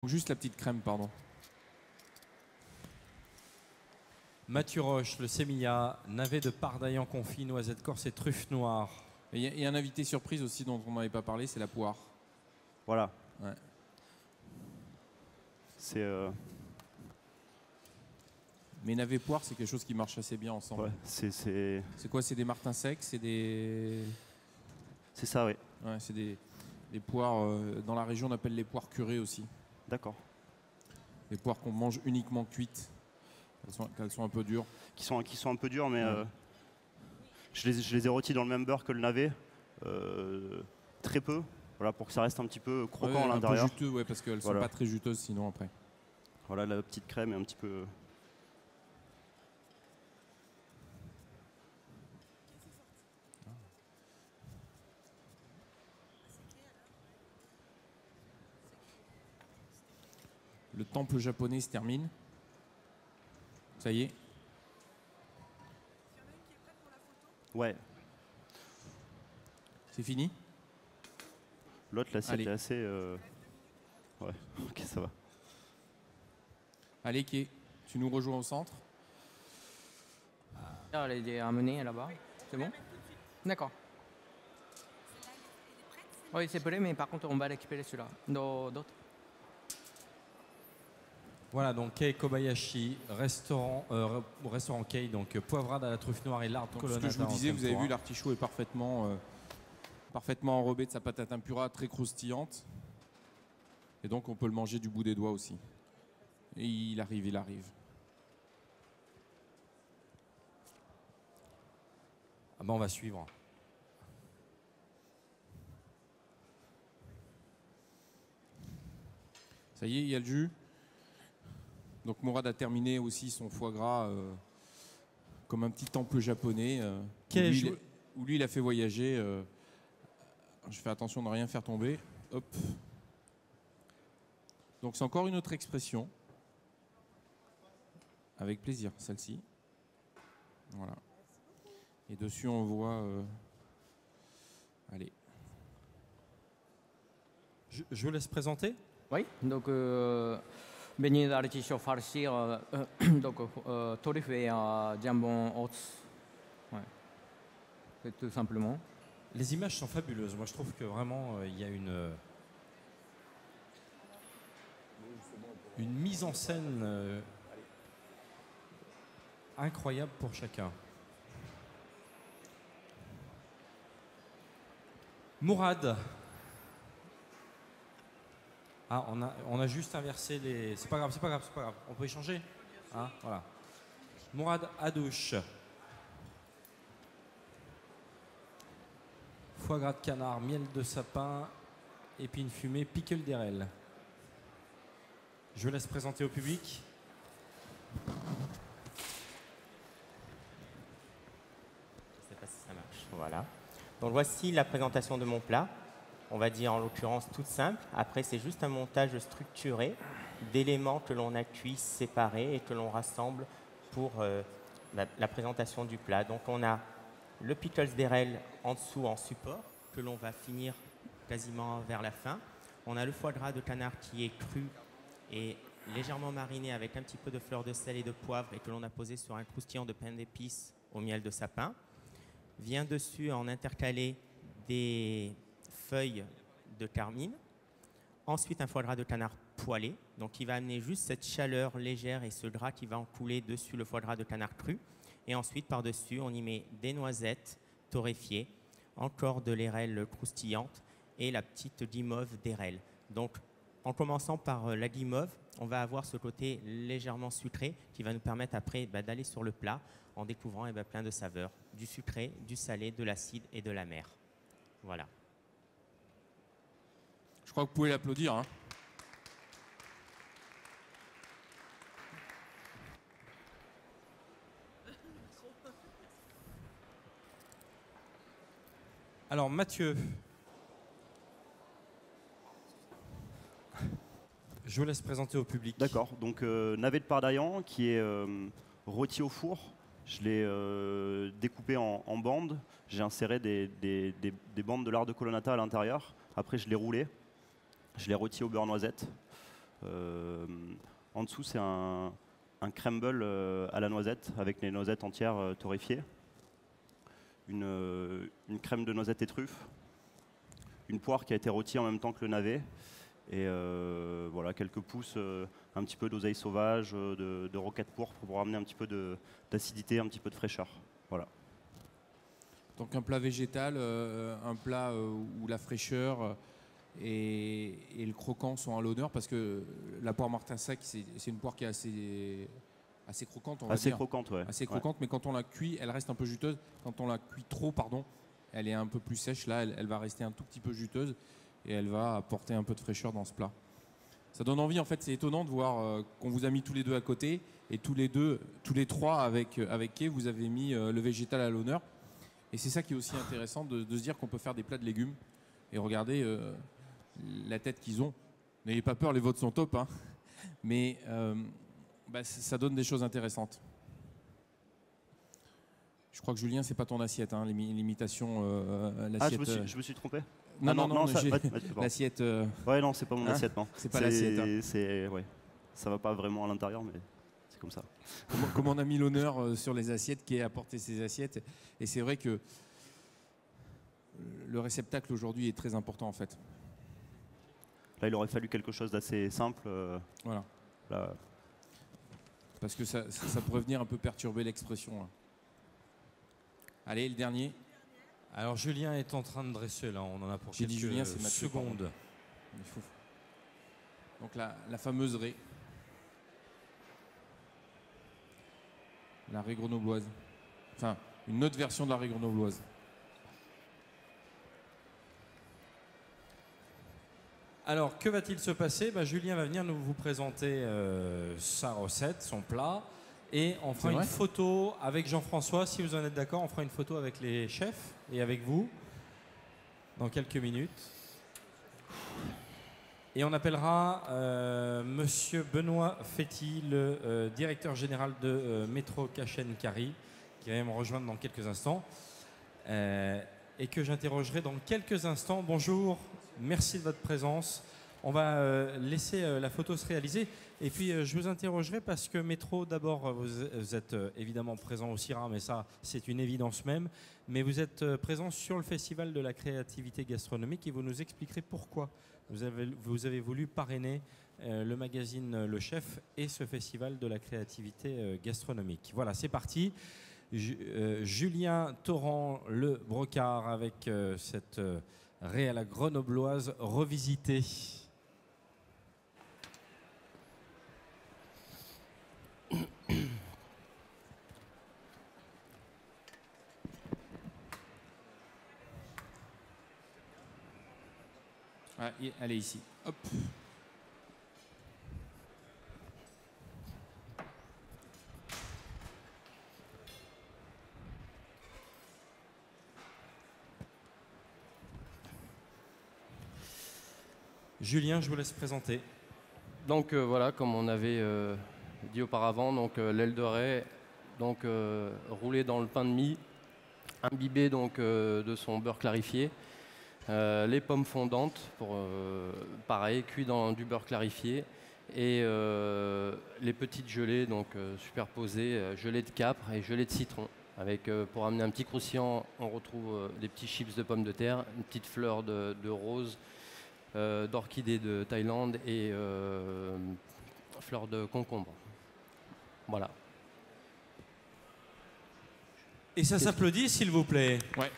Juste la petite crème, pardon. Mathieu Roche, le sémillat, navet de pardaillan confit, noisette corse et truffe noire. Et il y a un invité surprise aussi dont on n'avait pas parlé, c'est la poire. Voilà. Ouais. C'est Mais navet poire, c'est quelque chose qui marche assez bien ensemble. ouais, c'est quoi? C'est des martins secs? C'est des... c'est ça, oui. Ouais, c'est des poires... dans la région, on appelle les poires curées aussi. D'accord. Des poires qu'on mange uniquement cuites. Elles sont un peu dures. Qui sont un peu durs, mais Ouais. je les ai rôtis dans le même beurre que le navet. Très peu. Voilà, pour que ça reste un petit peu croquant à l'intérieur. Un peu juteux, ouais, parce qu'elles sont Voilà. pas très juteuses sinon après. Voilà, la petite crème est un petit peu... Le temple japonais se termine. Ça y est. Ouais. C'est fini? L'autre, là, Allez. c'était assez... Ouais, ok, ça va. Allez, Ké, tu nous rejoins au centre. Elle est amenée là-bas. C'est bon? D'accord. Oui, c'est prêt, mais par contre, on va récupérer celui-là. D'autres? Voilà, donc Kei Kobayashi, restaurant Kei, donc poivrade à la truffe noire et lard Donc, ce colonnata. que je vous en disais, vous avez tempura. vu, l'artichaut est parfaitement enrobé de sa patate impura, très croustillante. Et donc, on peut le manger du bout des doigts aussi. Et il arrive. Ah ben on va suivre. Ça y est, il y a le jus. Donc, Mourad a terminé aussi son foie gras comme un petit temple japonais où lui, il a fait voyager. Je fais attention de ne rien faire tomber. Hop. Donc, c'est encore une autre expression. Avec plaisir, celle-ci. Voilà. Et dessus, on voit... Allez. Je vous laisse présenter. Oui. Donc, beignet d'artichaut farci, donc truffe et jambon oats. Ouais. C'est tout simplement. Les images sont fabuleuses. Moi, je trouve que vraiment, il y a une mise en scène incroyable pour chacun. Mourad. Ah, on a juste inversé les... C'est pas grave. On peut échanger, hein, voilà. Mourad Hadouche. Foie gras de canard, miel de sapin, épines fumées, pickle d'érel. Je laisse présenter au public. Je ne sais pas si ça marche. Voilà. Donc voici la présentation de mon plat. On va dire en l'occurrence toute simple. Après, c'est juste un montage structuré d'éléments que l'on a cuits séparés et que l'on rassemble pour la présentation du plat. Donc on a le pickles d'érel en dessous en support que l'on va finir quasiment vers la fin. On a le foie gras de canard qui est cru et légèrement mariné avec un petit peu de fleur de sel et de poivre et que l'on a posé sur un croustillant de pain d'épices au miel de sapin. Vient dessus en intercalé des feuilles de carmine. Ensuite, un foie gras de canard poêlé, donc qui va amener juste cette chaleur légère et ce gras qui va en couler dessus le foie gras de canard cru. Et ensuite, par-dessus, on y met des noisettes torréfiées, encore de l'érel croustillante et la petite guimauve d'érel. Donc, en commençant par la guimauve, on va avoir ce côté légèrement sucré qui va nous permettre après d'aller sur le plat en découvrant plein de saveurs, du sucré, du salé, de l'acide et de l'amer. Voilà. Je crois que vous pouvez l'applaudir. Hein. Alors Mathieu, je vous laisse présenter au public. D'accord, donc navet de pardaillan qui est rôti au four. Je l'ai découpé en bandes. J'ai inséré des bandes de lard de colonnata à l'intérieur. Après, je l'ai roulé. Je l'ai rôti au beurre noisette. En dessous, c'est un crumble à la noisette avec les noisettes entières torréfiées. Une crème de noisettes et truffes. Une poire qui a été rôtie en même temps que le navet. Et voilà, quelques pousses, un petit peu d'oseille sauvage, de roquette pourpre pour ramener un petit peu d'acidité, un petit peu de fraîcheur. Voilà. Donc un plat végétal, un plat où la fraîcheur et le croquant sont à l'honneur, parce que la poire Martinsac, c'est une poire qui est assez croquante, on va dire. Assez croquante, ouais. Assez croquante, mais quand on la cuit, elle reste un peu juteuse. Quand on la cuit trop, pardon, elle est un peu plus sèche. Là, elle va rester un tout petit peu juteuse et elle va apporter un peu de fraîcheur dans ce plat. Ça donne envie, en fait, c'est étonnant de voir qu'on vous a mis tous les deux à côté et tous les trois avec Kay, vous avez mis le végétal à l'honneur. Et c'est ça qui est aussi intéressant de se dire qu'on peut faire des plats de légumes. Et regardez la tête qu'ils ont. N'ayez pas peur, les vôtres sont top, hein. Mais ça donne des choses intéressantes. Je crois que Julien, c'est pas ton assiette, hein, l'imitation. L'assiette, je me suis trompé. Non, l'assiette. Ouais, non, c'est pas mon assiette, non. C'est pas l'assiette. Hein. Ouais. Ça va pas vraiment à l'intérieur, mais c'est comme ça. Comme on a mis l'honneur sur les assiettes, qui a apporté ses assiettes. Et c'est vrai que le réceptacle aujourd'hui est très important, en fait. Là, il aurait fallu quelque chose d'assez simple. Voilà. Là. Parce que ça pourrait venir un peu perturber l'expression. Là. Allez, le dernier. Alors Julien est en train de dresser là, on en a pour J'ai quelques dit Julien, c'est Mathieu, secondes. Donc la fameuse raie. La raie grenobloise. Enfin, une autre version de la raie grenobloise. Alors, que va-t-il se passer ? Julien va venir vous présenter sa recette, son plat, et on fera une photo avec Jean-François. Si vous en êtes d'accord, on fera une photo avec les chefs et avec vous dans quelques minutes. Et on appellera Monsieur Benoît Féty, le directeur général de Métro Cachen-Carry, qui va me rejoindre dans quelques instants, et que j'interrogerai dans quelques instants. Bonjour. Merci de votre présence. On va laisser la photo se réaliser. Et puis, je vous interrogerai parce que Métro, d'abord, vous êtes évidemment présent au CIRA, mais ça, c'est une évidence même. Mais vous êtes présent sur le Festival de la créativité gastronomique et vous nous expliquerez pourquoi vous avez voulu parrainer le magazine Le Chef et ce Festival de la créativité gastronomique. Voilà, c'est parti. Julien Torrent, le brocard, avec cette... raie à la grenobloise revisitée. Ah, allez ici. Hop. Julien, je vous laisse présenter. Donc voilà, comme on avait dit auparavant, donc l'aile de raie, donc roulée dans le pain de mie, imbibée donc de son beurre clarifié, les pommes fondantes, pareil, cuit dans du beurre clarifié, et les petites gelées donc superposées, gelée de capre et gelée de citron. Avec, pour amener un petit croustillant, on retrouve des petits chips de pommes de terre, une petite fleur de rose, d'orchidée de Thaïlande et fleurs de concombre. Voilà. Et ça s'applaudit, s'il vous plaît. Ouais.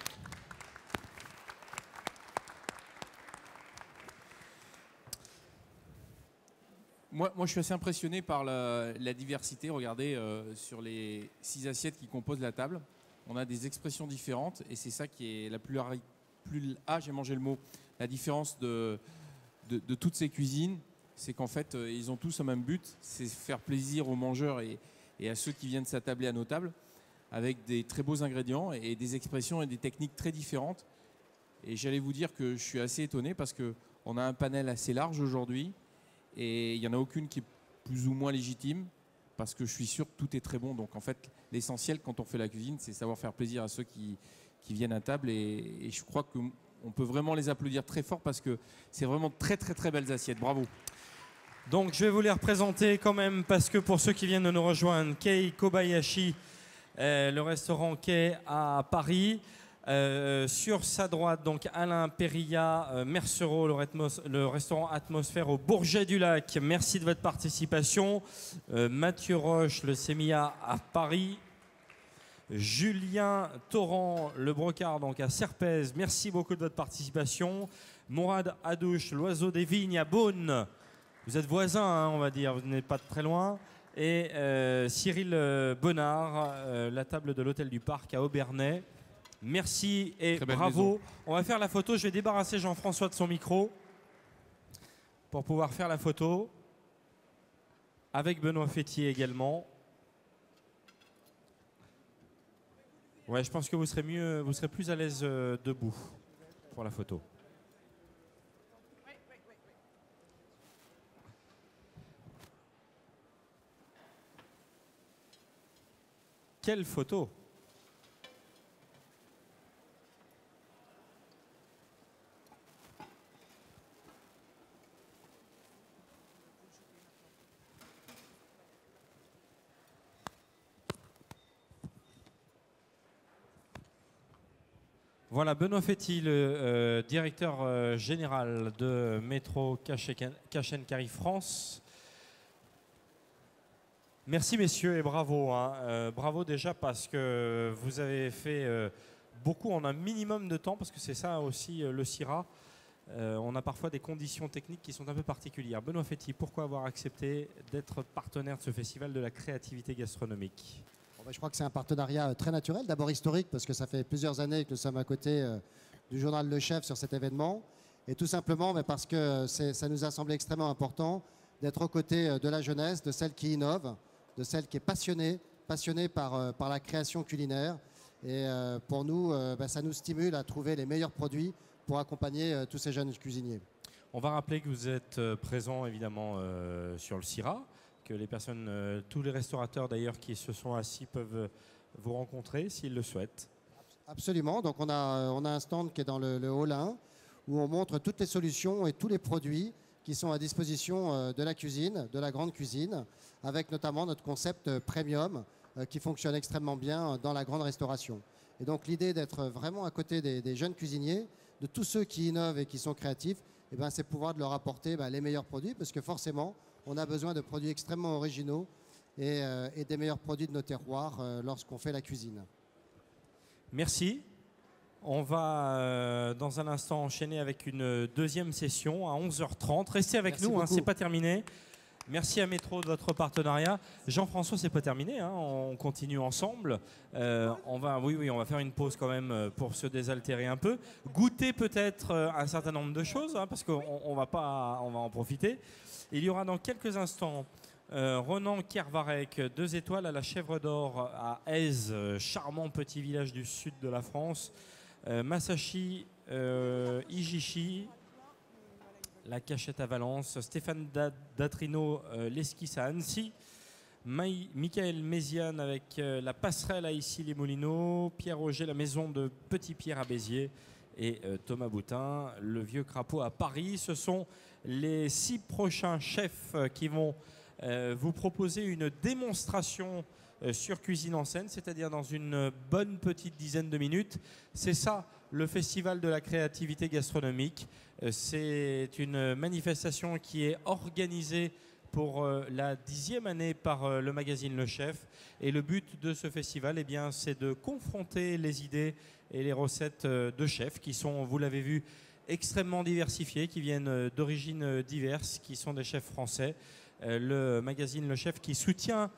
Moi, je suis assez impressionné par la diversité. Regardez, sur les 6 assiettes qui composent la table, on a des expressions différentes et c'est ça qui est la j'ai mangé le mot. La différence de toutes ces cuisines, c'est qu'en fait, ils ont tous le même but, c'est faire plaisir aux mangeurs et à ceux qui viennent s'attabler à nos tables, avec des très beaux ingrédients et des expressions et des techniques très différentes. Et j'allais vous dire que je suis assez étonné parce qu'on a un panel assez large aujourd'hui et il n'y en a aucune qui est plus ou moins légitime parce que je suis sûr que tout est très bon. Donc en fait, l'essentiel quand on fait la cuisine, c'est savoir faire plaisir à ceux qui viennent à table et je crois qu'on peut vraiment les applaudir très fort parce que c'est vraiment très très très belles assiettes. Bravo. Donc je vais vous les représenter quand même parce que pour ceux qui viennent de nous rejoindre, Kei Kobayashi, le restaurant Kei à Paris. Sur sa droite, donc Alain Perilla, Mercereau, le restaurant Atmosphère au Bourget du Lac. Merci de votre participation. Mathieu Roche, le Sémilla à Paris. Julien Torrent, le Brocard, donc à Serpez. Merci beaucoup de votre participation. Mourad Hadouche, l'Oiseau des Vignes à Beaune. Vous êtes voisins, hein, on va dire, vous n'êtes pas de très loin. Et Cyril Bonnard, la table de l'Hôtel du Parc à Aubernais. Merci et bravo. On va faire la photo. Je vais débarrasser Jean-François de son micro pour pouvoir faire la photo avec Benoît Fétier également. Ouais, je pense que vous serez plus à l'aise debout pour la photo. Quelle photo! Voilà, Benoît Féty, le directeur général de Métro Cash & Carry France. Merci messieurs et bravo. Bravo déjà parce que vous avez fait beaucoup en un minimum de temps, parce que c'est ça aussi le CIRA. On a parfois des conditions techniques qui sont un peu particulières. Benoît Féty, pourquoi avoir accepté d'être partenaire de ce festival de la créativité gastronomique ? Je crois que c'est un partenariat très naturel, d'abord historique, parce que ça fait plusieurs années que nous sommes à côté du journal Le Chef sur cet événement. Et tout simplement parce que ça nous a semblé extrêmement important d'être aux côtés de la jeunesse, de celle qui innove, de celle qui est passionnée par la création culinaire. Et pour nous, ça nous stimule à trouver les meilleurs produits pour accompagner tous ces jeunes cuisiniers. On va rappeler que vous êtes présent évidemment sur le CIRA, que les personnes, tous les restaurateurs d'ailleurs qui se sont assis peuvent vous rencontrer s'ils le souhaitent. Absolument. Donc on a un stand qui est dans le hall 1 où on montre toutes les solutions et tous les produits qui sont à disposition de la cuisine, de la grande cuisine, avec notamment notre concept premium qui fonctionne extrêmement bien dans la grande restauration. Et donc l'idée d'être vraiment à côté des jeunes cuisiniers, de tous ceux qui innovent et qui sont créatifs, c'est pouvoir de leur apporter les meilleurs produits, parce que forcément, on a besoin de produits extrêmement originaux et des meilleurs produits de nos terroirs lorsqu'on fait la cuisine. Merci. On va dans un instant enchaîner avec une deuxième session à 11h30. Restez avec nous, c'est pas terminé. Merci à Métro de votre partenariat. Jean-François, c'est pas terminé, on continue ensemble. On va faire une pause quand même pour se désaltérer un peu. Goûter peut-être un certain nombre de choses, parce qu'on va en profiter. Il y aura dans quelques instants Renan Kervarek, 2 étoiles à la Chèvre d'Or à Aise, charmant petit village du sud de la France. Masashi Ijishi, la Cachette à Valence. Stéphane Datrino, l'esquisse à Annecy. Michael Méziane avec la passerelle à Issy-les-Moulineaux. Pierre Auger, la maison de Petit Pierre à Béziers. Et Thomas Boutin, le vieux crapaud à Paris. Ce sont les 6 prochains chefs qui vont vous proposer une démonstration sur Cuisine en scène, c'est-à-dire dans une bonne petite dizaine de minutes. C'est ça, le Festival de la créativité gastronomique. C'est une manifestation qui est organisée pour la 10e année par le magazine Le Chef. Et le but de ce festival, c'est de confronter les idées et les recettes de chefs qui sont, vous l'avez vu, extrêmement diversifiés, qui viennent d'origines diverses, qui sont des chefs français. Le magazine Le Chef qui soutient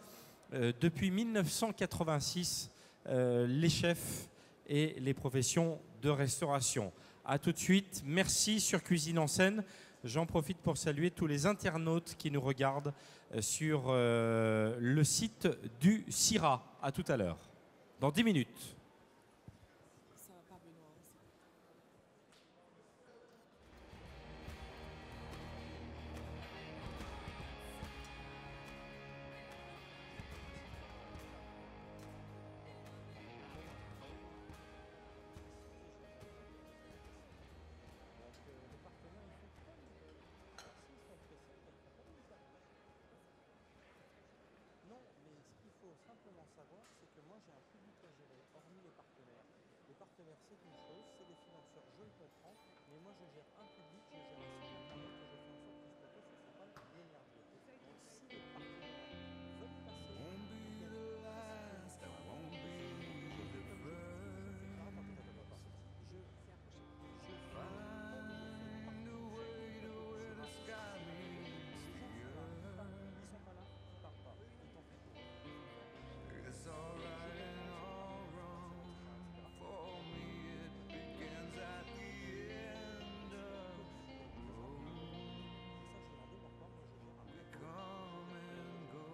depuis 1986 les chefs et les professions de restauration. A tout de suite. Merci sur Cuisine en scène. J'en profite pour saluer tous les internautes qui nous regardent sur le site du CIRA. A tout à l'heure. Dans 10 minutes. simplement savoir, c'est que moi j'ai un public à gérer, hormis les partenaires. Les partenaires, c'est une chose, c'est des financeurs, je le comprends, mais moi je gère un public, je gère un site internet et je fais en sorte que ce plateau ce ne soit pas l'émerdier. Donc si les partenaires veulent passer, It's all right and all wrong. For me, it begins at the end of the road. We come and go.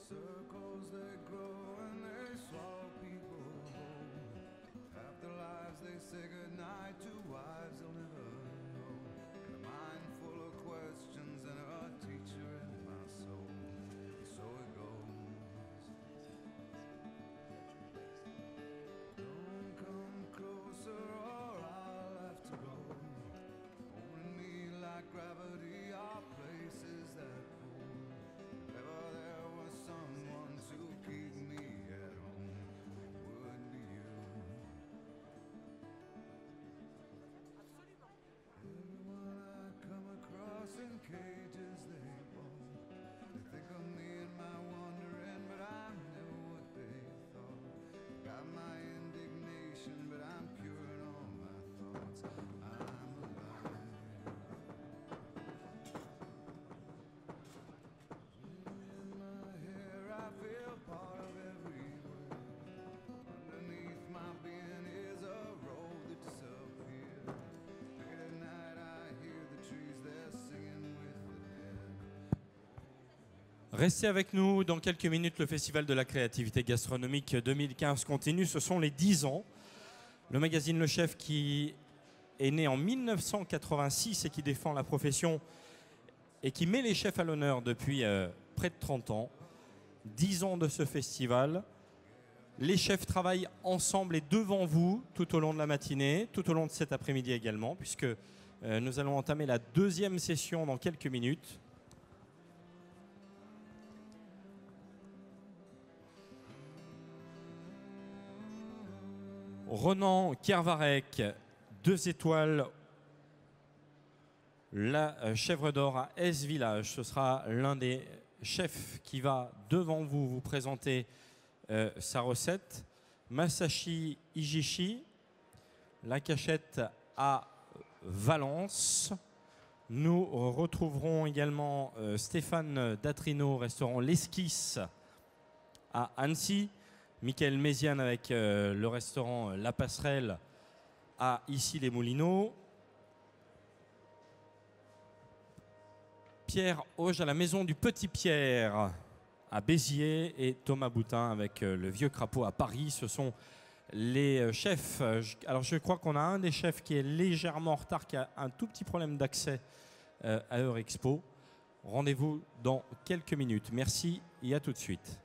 Circles they grow and they swallow people whole. After lives they say goodnight to wives they'll never know. And a mind full of questions and a teacher in my soul. So it goes. Don't come closer or I'll have to go. Holding me like gravity are places that pull. If ever there was someone to keep me at home, it would be you. Everyone I come across in cages they won't. They think of me and my wandering, but I'm never what they thought. Got my indignation, but I'm pure in all my thoughts. I'm alive. Restez avec nous dans quelques minutes. Le Festival de la créativité gastronomique 2015 continue. Ce sont les 10 ans. Le magazine Le Chef, qui est né en 1986 et qui défend la profession et qui met les chefs à l'honneur depuis près de 30 ans. 10 ans de ce festival. Les chefs travaillent ensemble et devant vous tout au long de la matinée, tout au long de cet après-midi également, puisque nous allons entamer la deuxième session dans quelques minutes. Ronan Kervarek, 2 étoiles, la chèvre d'or à S-Village. Ce sera l'un des chefs qui va devant vous vous présenter sa recette. Masashi Ijishi, la cachette à Valence. Nous retrouverons également Stéphane Datrino, restaurant L'Esquisse à Annecy. Michael Méziane avec le restaurant La Passerelle à Issy-les-Moulineaux. Pierre Auge à la maison du Petit Pierre à Béziers et Thomas Boutin avec le Vieux Crapaud à Paris. Ce sont les chefs. Alors je crois qu'on a un des chefs qui est légèrement en retard, qui a un tout petit problème d'accès à Eurexpo. Rendez-vous dans quelques minutes. Merci et à tout de suite.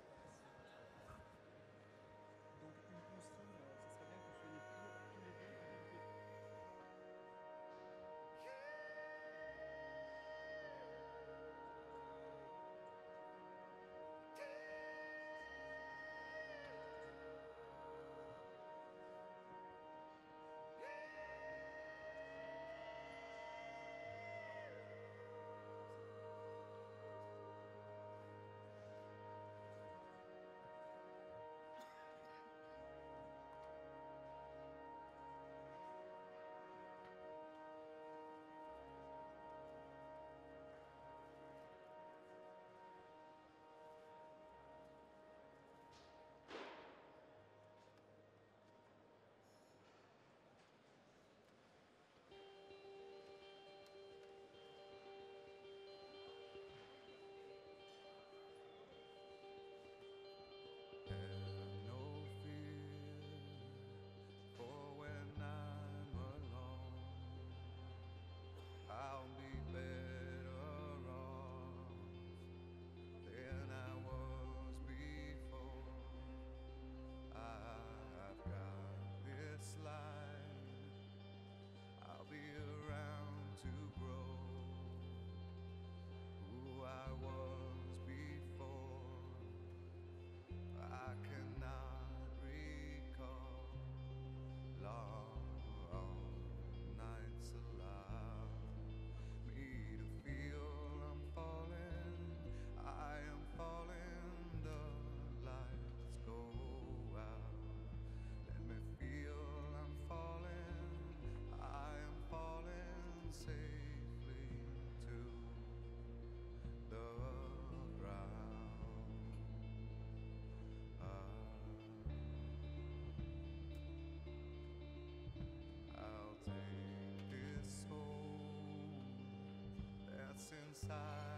inside.